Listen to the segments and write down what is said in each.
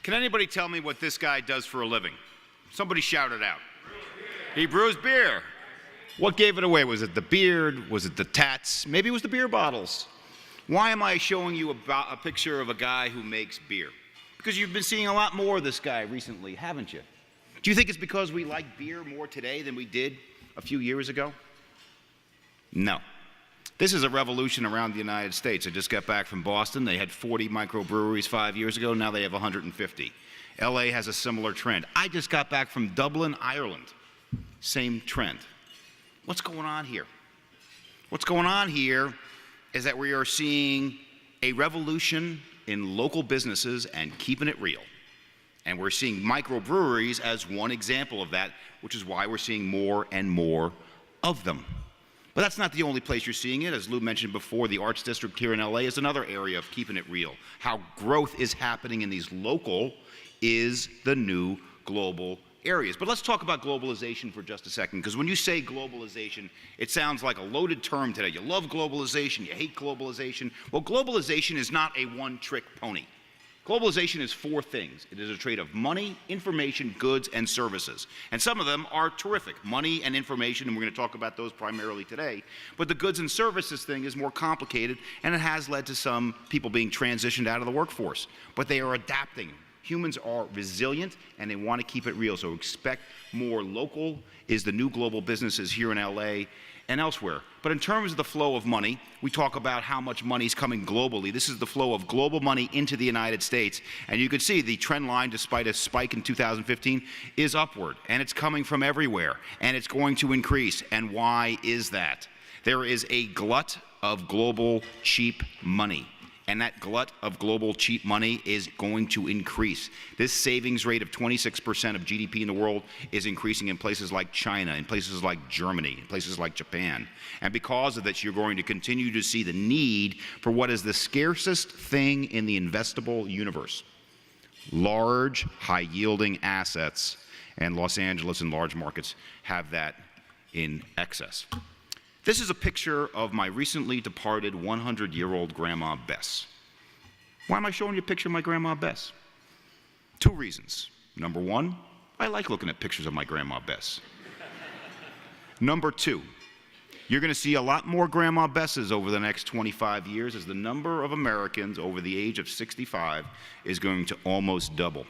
Can anybody tell me what this guy does for a living? Somebody shout it out. He brews beer. What gave it away? Was it the beard? Was it the tats? Maybe it was the beer bottles. Why am I showing you a picture of a guy who makes beer? Because you've been seeing a lot more of this guy recently, haven't you? Do you think it's because we like beer more today than we did a few years ago? No. This is a revolution around the United States. I just got back from Boston. They had 40 microbreweries 5 years ago. Now they have 150. LA has a similar trend. I just got back from Dublin, Ireland. Same trend. What's going on here? What's going on here is that we are seeing a revolution in local businesses and keeping it real. And we're seeing microbreweries as one example of that, which is why we're seeing more and more of them. But that's not the only place you're seeing it. As Lou mentioned before, the Arts District here in LA is another area of keeping it real. How growth is happening in these local is the new global areas. But let's talk about globalization for just a second, because when you say globalization, it sounds like a loaded term today. You love globalization, you hate globalization. Well, globalization is not a one-trick pony. Globalization is four things. It is a trade of money, information, goods, and services. And some of them are terrific. Money and information, and we're going to talk about those primarily today. But the goods and services thing is more complicated, and it has led to some people being transitioned out of the workforce. But they are adapting. Humans are resilient, and they want to keep it real. So expect more local is the new global businesses here in LA and elsewhere. But in terms of the flow of money, we talk about how much money is coming globally. This is the flow of global money into the United States. And you can see the trend line, despite a spike in 2015, is upward. And it's coming from everywhere. And it's going to increase. And why is that? There is a glut of global cheap money. And that glut of global cheap money is going to increase. This savings rate of 26% of GDP in the world is increasing in places like China, in places like Germany, in places like Japan. And because of this, you're going to continue to see the need for what is the scarcest thing in the investable universe: large, high-yielding assets. And Los Angeles and large markets have that in excess. This is a picture of my recently departed 100-year-old Grandma Bess. Why am I showing you a picture of my Grandma Bess? Two reasons. Number one, I like looking at pictures of my Grandma Bess. Number two, you're going to see a lot more Grandma Besses over the next 25 years as the number of Americans over the age of 65 is going to almost double.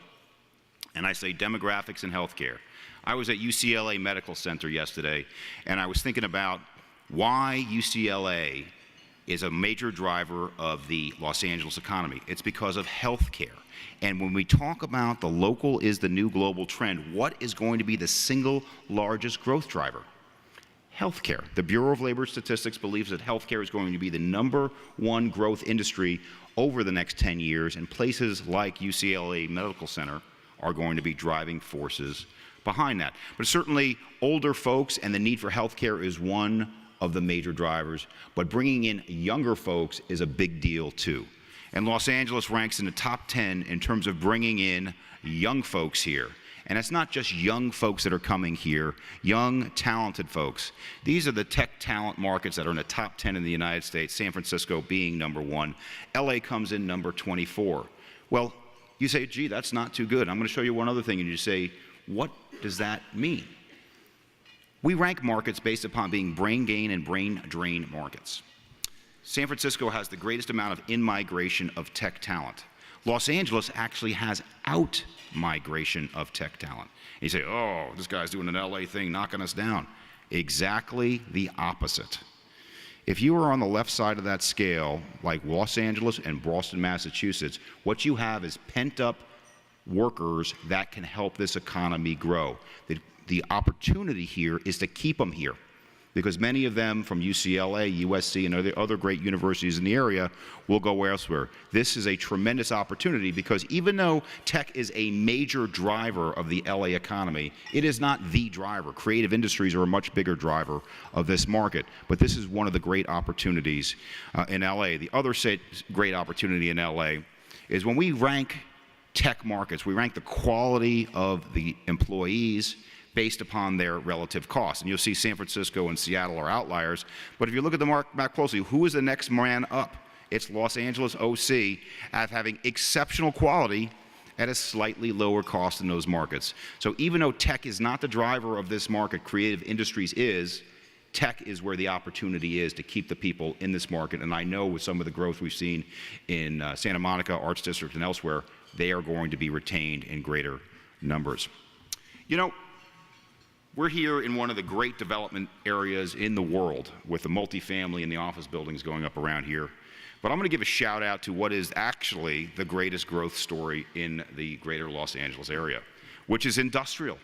And I say demographics and healthcare. I was at UCLA Medical Center yesterday, and I was thinking about why UCLA is a major driver of the Los Angeles economy. It's because of healthcare. And when we talk about the local is the new global trend, what is going to be the single largest growth driver? Healthcare. The Bureau of Labor Statistics believes that healthcare is going to be the #1 growth industry over the next 10 years, and places like UCLA Medical Center are going to be driving forces behind that. But certainly older folks and the need for healthcare is one of the major drivers, but bringing in younger folks is a big deal too. And Los Angeles ranks in the top 10 in terms of bringing in young folks here. And it's not just young folks that are coming here, young, talented folks. These are the tech talent markets that are in the top 10 in the United States, San Francisco being #1. LA comes in number 24. Well, you say, gee, that's not too good. I'm going to show you one other thing, and you say, what does that mean? We rank markets based upon being brain gain and brain drain markets. San Francisco has the greatest amount of in-migration of tech talent. Los Angeles actually has out-migration of tech talent. And you say, oh, this guy's doing an LA thing, knocking us down. Exactly the opposite. If you are on the left side of that scale, like Los Angeles and Boston, Massachusetts, what you have is pent-up workers that can help this economy grow. The opportunity here is to keep them here, because many of them from UCLA, USC, and other great universities in the area will go elsewhere. This is a tremendous opportunity because even though tech is a major driver of the LA economy, it is not the driver. Creative industries are a much bigger driver of this market, but this is one of the great opportunities in LA. The other great opportunity in LA is when we rank tech markets, we rank the quality of the employees based upon their relative cost. And you'll see San Francisco and Seattle are outliers, but if you look at the map closely, who is the next man up? It's Los Angeles OC at having exceptional quality at a slightly lower cost in those markets. So even though tech is not the driver of this market, creative industries is, tech is where the opportunity is to keep the people in this market. And I know with some of the growth we've seen in Santa Monica, Arts District, and elsewhere, they are going to be retained in greater numbers. You know, we're here in one of the great development areas in the world with the multifamily and the office buildings going up around here. But I'm going to give a shout out to what is actually the greatest growth story in the greater Los Angeles area, which is industrial.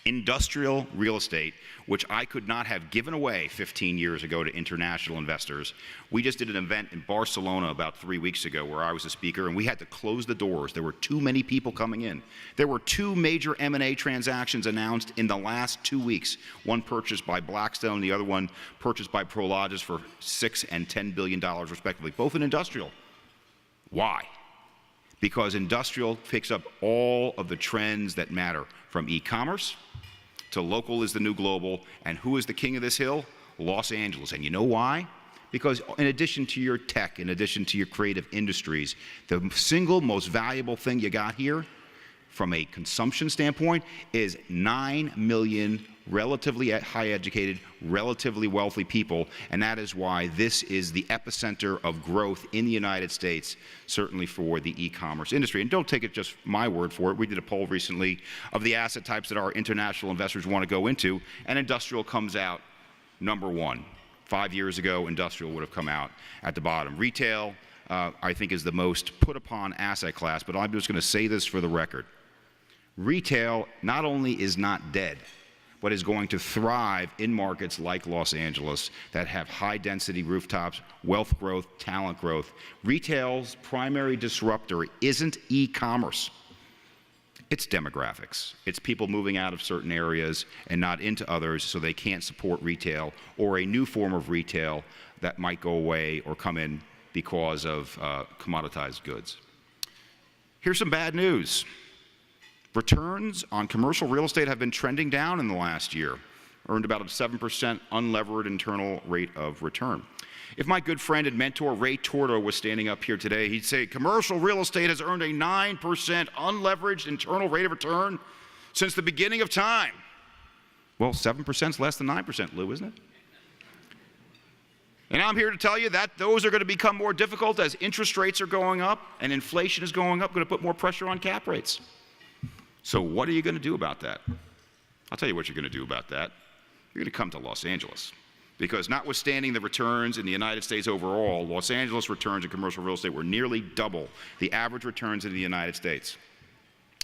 Industrial real estate, which I could not have given away 15 years ago to international investors. We just did an event in Barcelona about 3 weeks ago where I was a speaker, and we had to close the doors. There were too many people coming in. There were 2 major M&A transactions announced in the last 2 weeks. One purchased by Blackstone, the other one purchased by Prologis for $6 and $10 billion respectively, both in industrial. Why? Because industrial picks up all of the trends that matter, from e-commerce to local is the new global, and who is the king of this hill? Los Angeles. And you know why? Because in addition to your tech, in addition to your creative industries, the single most valuable thing you got here from a consumption standpoint is 9 million relatively high educated, relatively wealthy people, and that is why this is the epicenter of growth in the United States, certainly for the e-commerce industry. And don't take it just my word for it. We did a poll recently of the asset types that our international investors want to go into, and industrial comes out number 1. 5 years ago, industrial would have come out at the bottom. Retail, I think, is the most put upon asset class, but I'm just going to say this for the record. Retail not only is not dead, but is going to thrive in markets like Los Angeles that have high density rooftops, wealth growth, talent growth. Retail's primary disruptor isn't e-commerce. It's demographics. It's people moving out of certain areas and not into others, so they can't support retail, or a new form of retail that might go away or come in because of commoditized goods. Here's some bad news. Returns on commercial real estate have been trending down in the last year, earned about a 7% unlevered internal rate of return. If my good friend and mentor Ray Torto was standing up here today, he'd say commercial real estate has earned a 9% unleveraged internal rate of return since the beginning of time. Well, 7% is less than 9%, Lou, isn't it? And I'm here to tell you that those are going to become more difficult as interest rates are going up and inflation is going up, going to put more pressure on cap rates. So what are you going to do about that? I'll tell you what you're going to do about that. You're going to come to Los Angeles. Because notwithstanding the returns in the United States overall, Los Angeles returns in commercial real estate were nearly double the average returns in the United States.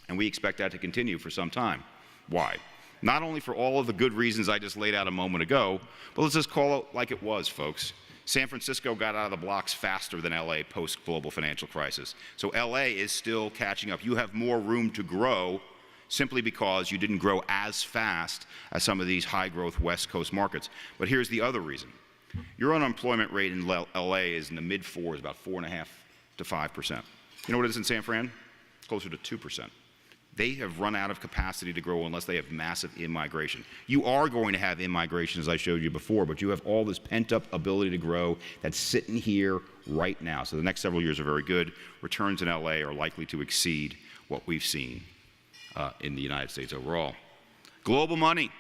And we expect that to continue for some time. Why? Not only for all of the good reasons I just laid out a moment ago, but let's just call it like it was, folks. San Francisco got out of the blocks faster than LA post-global financial crisis. So LA is still catching up. You have more room to grow simply because you didn't grow as fast as some of these high-growth West Coast markets. But here's the other reason. Your unemployment rate in LA is in the mid-4s, about 4.5% to 5%. You know what it is in San Fran? Closer to 2%. They have run out of capacity to grow unless they have massive immigration. You are going to have immigration, as I showed you before, but you have all this pent-up ability to grow that's sitting here right now. So the next several years are very good. Returns in LA are likely to exceed what we've seen in the United States overall. Global money.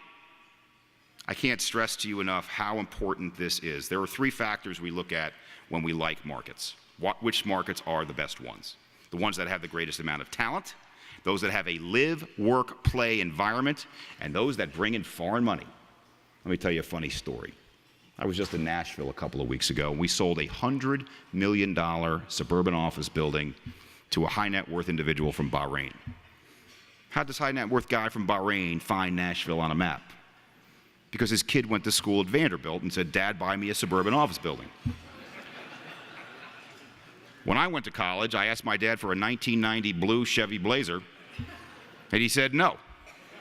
I can't stress to you enough how important this is. There are 3 factors we look at when we like markets. Which markets are the best ones? The ones that have the greatest amount of talent, those that have a live, work, play environment, and those that bring in foreign money. Let me tell you a funny story. I was just in Nashville a couple of weeks ago, and we sold a $100 million suburban office building to a high net worth individual from Bahrain. How'd this high net worth guy from Bahrain find Nashville on a map? Because his kid went to school at Vanderbilt and said, "Dad, buy me a suburban office building." When I went to college, I asked my dad for a 1990 blue Chevy Blazer, and he said no.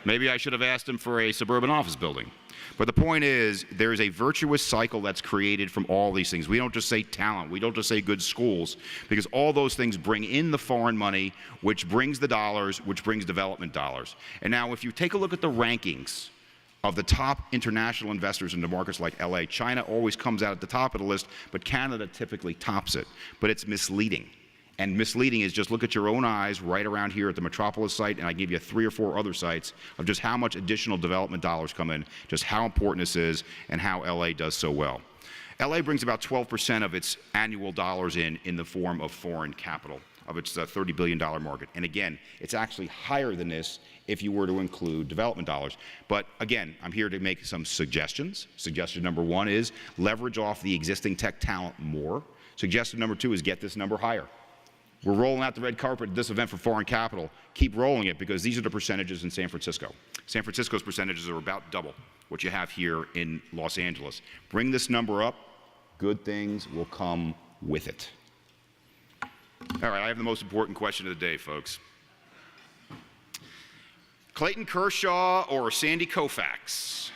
Maybe I should have asked him for a suburban office building. But the point is, there is a virtuous cycle that's created from all these things. We don't just say talent. We don't just say good schools, because all those things bring in the foreign money, which brings the dollars, which brings development dollars. And now, if you take a look at the rankings of the top international investors into markets like LA, China always comes out at the top of the list, but Canada typically tops it. But it's misleading. And misleading is just look at your own eyes right around here at the Metropolis site, and I give you 3 or 4 other sites of just how much additional development dollars come in, just how important this is, and how LA does so well. LA brings about 12% of its annual dollars in the form of foreign capital, of its $30 billion market. And again, it's actually higher than this if you were to include development dollars. But again, I'm here to make some suggestions. Suggestion number 1 is leverage off the existing tech talent more. Suggestion number 2 is get this number higher. We're rolling out the red carpet at this event for foreign capital. Keep rolling it, because these are the percentages in San Francisco. San Francisco's percentages are about double what you have here in Los Angeles. Bring this number up, good things will come with it. All right, I have the most important question of the day, folks. Clayton Kershaw or Sandy Koufax?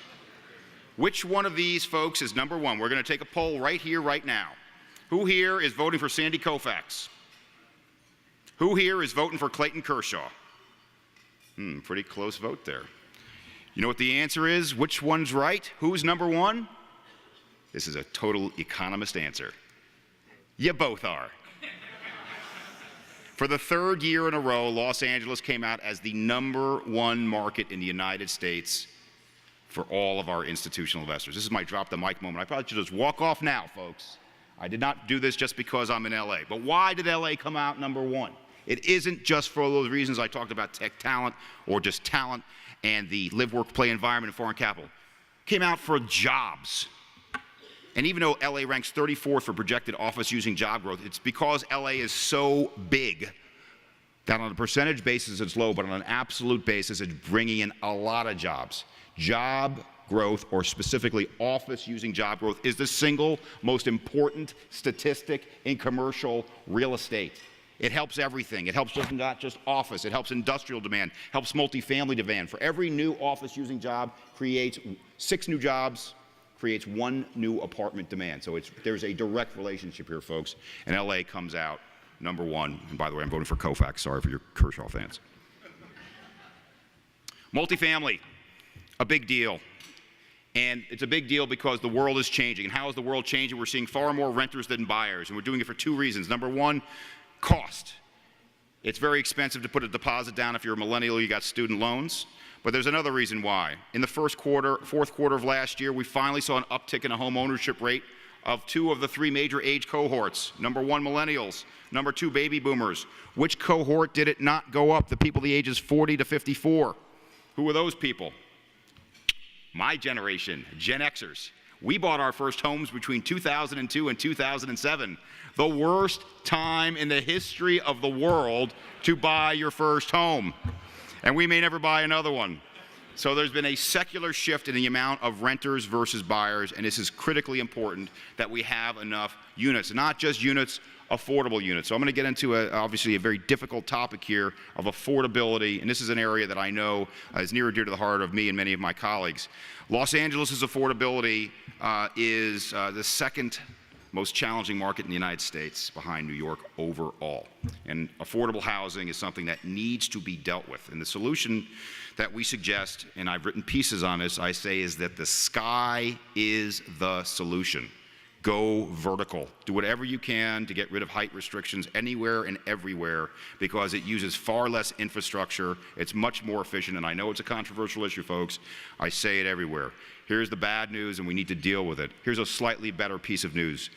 Which one of these folks is number 1? We're going to take a poll right here, right now. Who here is voting for Sandy Koufax? Who here is voting for Clayton Kershaw? Pretty close vote there. You know what the answer is? Which one's right? Who's number 1? This is a total economist answer. You both are. For the 3rd year in a row, Los Angeles came out as the number 1 market in the United States for all of our institutional investors. This is my drop the mic moment. I probably should just walk off now, folks. I did not do this just because I'm in LA. But why did LA come out number 1? It isn't just for those reasons I talked about, tech talent or just talent and the live, work, play environment and foreign capital. Came out for jobs. And even though LA ranks 34th for projected office-using job growth, it's because LA is so big that on a percentage basis it's low, but on an absolute basis it's bringing in a lot of jobs. Job growth, or specifically office-using job growth, is the single most important statistic in commercial real estate. It helps everything. It helps not just office. It helps industrial demand, helps multifamily demand. For every new office-using job, creates 6 new jobs, creates 1 new apartment demand. So there's a direct relationship here, folks. And LA comes out number 1. And by the way, I'm voting for Koufax. Sorry for your Kershaw fans. Multifamily, a big deal. And it's a big deal because the world is changing. And how is the world changing? We're seeing far more renters than buyers. And we're doing it for 2 reasons. Number 1, cost. It's very expensive to put a deposit down if you're a millennial, you got student loans. But there's another reason why. In the fourth quarter of last year, we finally saw an uptick in a home ownership rate of 2 of the 3 major age cohorts. Number 1, millennials. Number 2, baby boomers. Which cohort did it not go up? The people the ages 40 to 54. Who were those people? My generation, Gen Xers. We bought our first homes between 2002 and 2007. The worst time in the history of the world to buy your first home. And we may never buy another one. So there's been a secular shift in the amount of renters versus buyers, and this is critically important that we have enough units, not just units, affordable units. So I'm going to get into obviously a very difficult topic here of affordability, and this is an area that I know is near and dear to the heart of me and many of my colleagues. Los Angeles' affordability is the 2nd most challenging market in the United States, behind New York overall. And affordable housing is something that needs to be dealt with. And the solution that we suggest, and I've written pieces on this, I say is that the sky is the solution. Go vertical. Do whatever you can to get rid of height restrictions anywhere and everywhere, because it uses far less infrastructure. It's much more efficient, and I know it's a controversial issue, folks. I say it everywhere. Here's the bad news, and we need to deal with it. Here's a slightly better piece of news.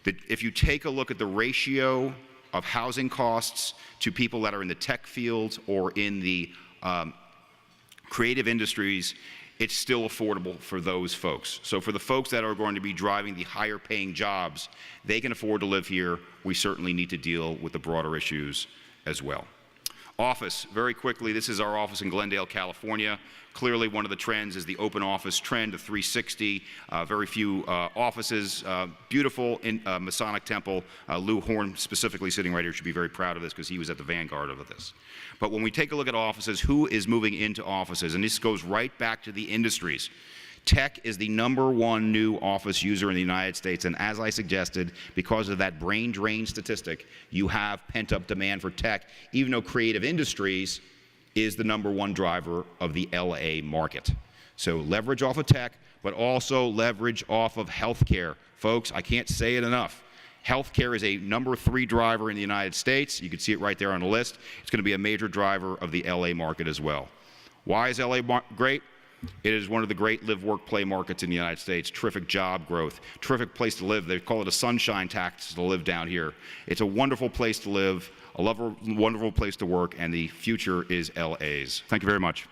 That if you take a look at the ratio of housing costs to people that are in the tech fields or in the creative industries, it's still affordable for those folks. So for the folks that are going to be driving the higher paying jobs, they can afford to live here. We certainly need to deal with the broader issues as well. Office, very quickly, this is our office in Glendale, California. Clearly one of the trends is the open office trend of 360, very few offices, beautiful in Masonic Temple. Lou Horn specifically sitting right here should be very proud of this because he was at the vanguard of this. But when we take a look at offices, who is moving into offices? And this goes right back to the industries. Tech is the #1 new office user in the United States, and as I suggested, because of that brain drain statistic, you have pent-up demand for tech, even though creative industries is the #1 driver of the LA market. So leverage off of tech, but also leverage off of healthcare. Folks, I can't say it enough. Healthcare is a #3 driver in the United States. You can see it right there on the list. It's going to be a major driver of the LA market as well. Why is LA great? It is one of the great live, work, play markets in the United States. Terrific job growth, terrific place to live. They call it a sunshine tax to live down here. It's a wonderful place to live, a wonderful place to work, and the future is LA's. Thank you very much.